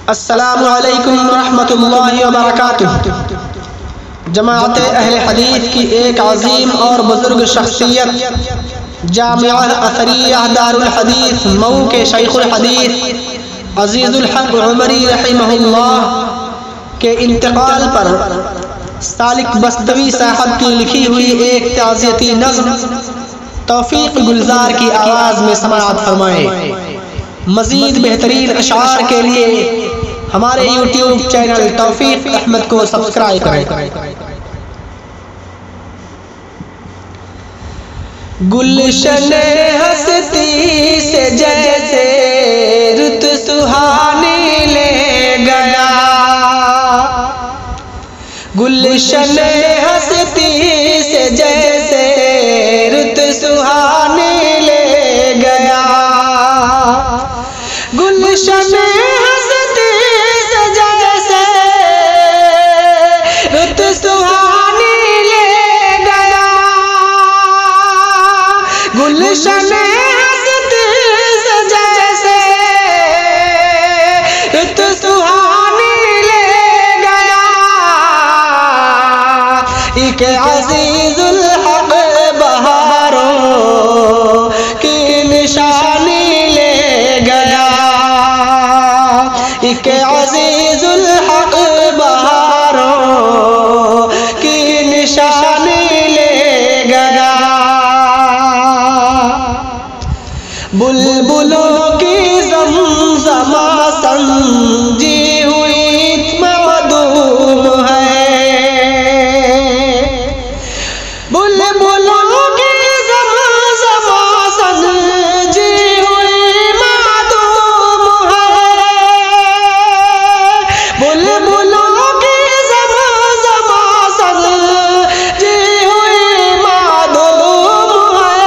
अस्सलामु अलैकुम रहमतुल्लाहि व बरकातुहू। जमाअत अहले हदीस की एक अजीम और बुजुर्ग शख्सियत जामिया असरिया दारुल हदीस मऊ के शैखुल हदीस अजीजुल हक उमरी रहमहुल्लाह के इंतकाल पर सालिक बस्तवी साहब की लिखी हुई एक ताज़ियती नज़्म तौफीक गुलजार की आवाज़ में समाअत फरमाएं। मज़ीद बेहतरीन अशार के लिए हमारे YouTube चैनल तौफीक अहमद को सब्सक्राइब करें। गुलशन हस्ती से जैसे रुत सुहानी ले गया, गुलशन हस्ती से जैसे रुत सुहानी ले गया, गुलशन हस्ती से जैसे रुत सुहानी ले गया, गुलशन हस्ती से जैसे रुत सुहानी ले गया, एक अजीजुल हक बहारों की निशानी ले गया, एक अजीजुल हक बहारों की निशानी ले गया, बुलबुलों की ज़मज़मा संजी हुई ममदूम है, बुलबुलों की ज़मज़मा संजी हुई ममदूम है, बुलबुलों की ज़मज़मा संजी हुई ममदूम है,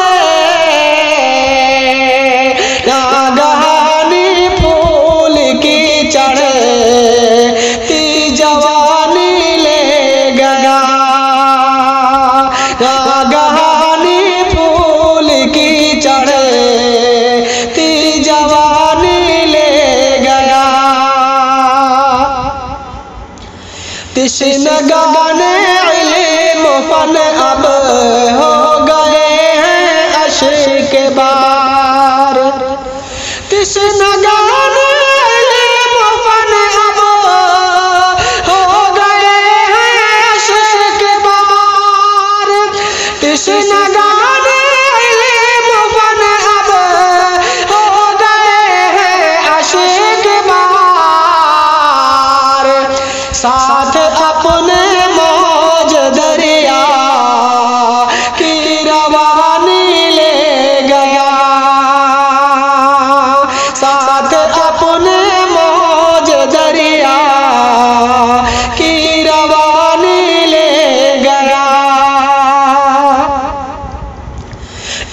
नागहानी फूल की चढ़ती जवानी ले गया, नागहानी फूल की चढ़ती जवानी ले गया, तिश्नगाने इल्म फन अब हो गए हैं अश्क बार, तिश्नगाने इल्म फन अब हो गए हैं अश्क बार, तिश्नगाने इल्म फन अब हो गए हैं अश्क बार, साथ अपने मौज दरिया की रवानी ले गया, साथ अपने मौज दरिया की रवानी ले गया,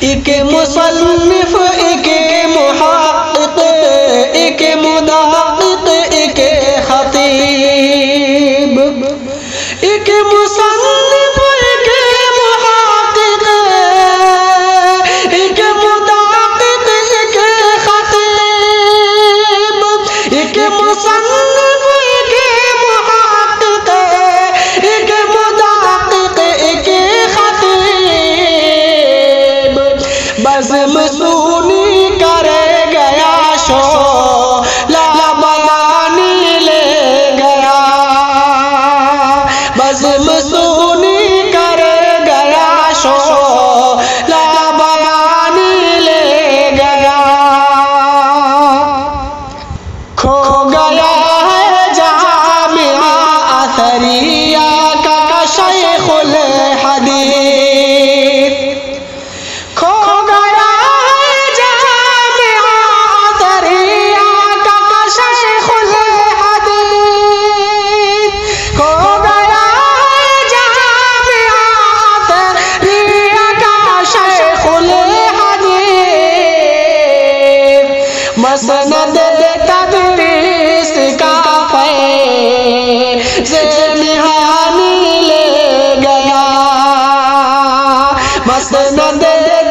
एक मुसन्निफ एक मुहक्किक एक मुदाक़िक़ एक खतीब, एक मुसन्निफ एक मुहक्किक एक मुदाक़िक़ एक खतीब, एक मुसन्निफ एक मुहक्किक एक मुदाक़िक़ एक खतीब, बज़्म सूनी कर गया शोला बयानी ले गया, बज़्म सूनी कर गया शोला बयानी ले गया, खो गया है जामिया असरिया का शैखुल हदीस, खो गया है जामिया असरिया का शैखुल हदीस, खो गया है जामिया असरिया का शैखुल हदीस, मसनद तदरीस का फैज़ निहानी ले गया, मसनद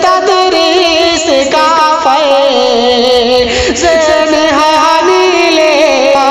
तदरीस का फैज़ निहानी ले गया,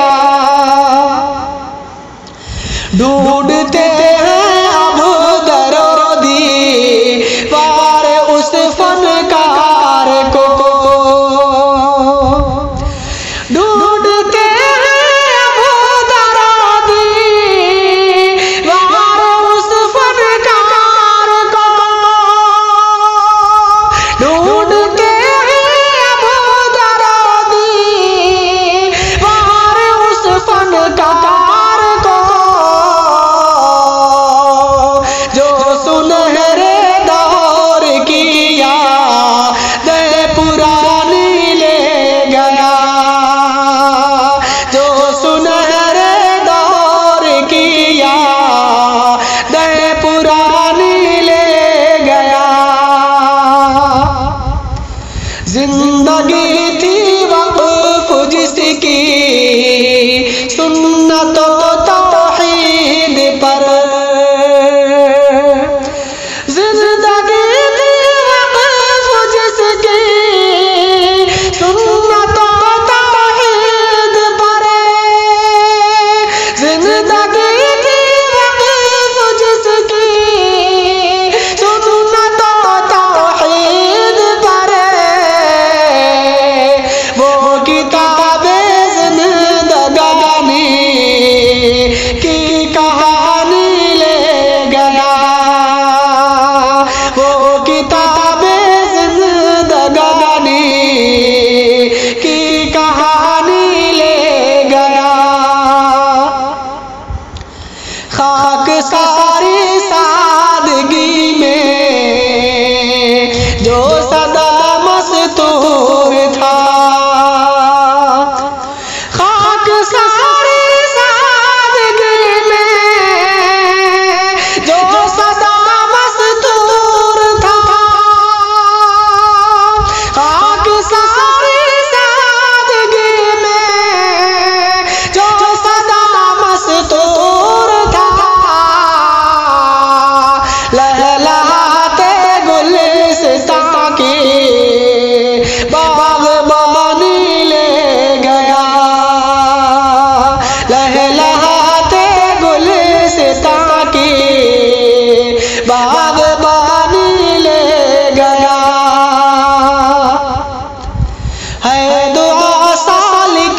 है दुआ सालिक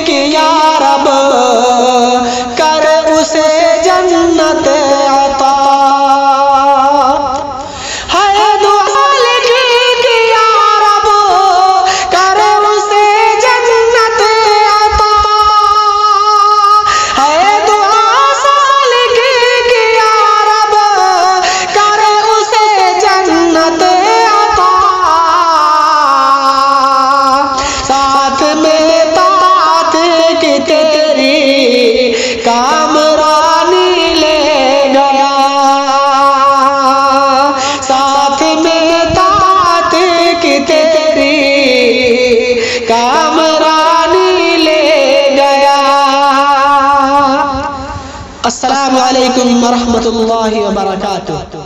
की या रब कर उसे जन्नत अता। है दुआ सालिक की या रब कर उसे जन्नत अता। है दुआ सालिक की या रब कर उसे जन्नत अता। साथ में तात की तेरी कामरानी ले गया। साथ में तात की तेरी कामरानी ले गया। अस्सलामु अलैकुम व रहमतुल्लाहि व बरकातुहू।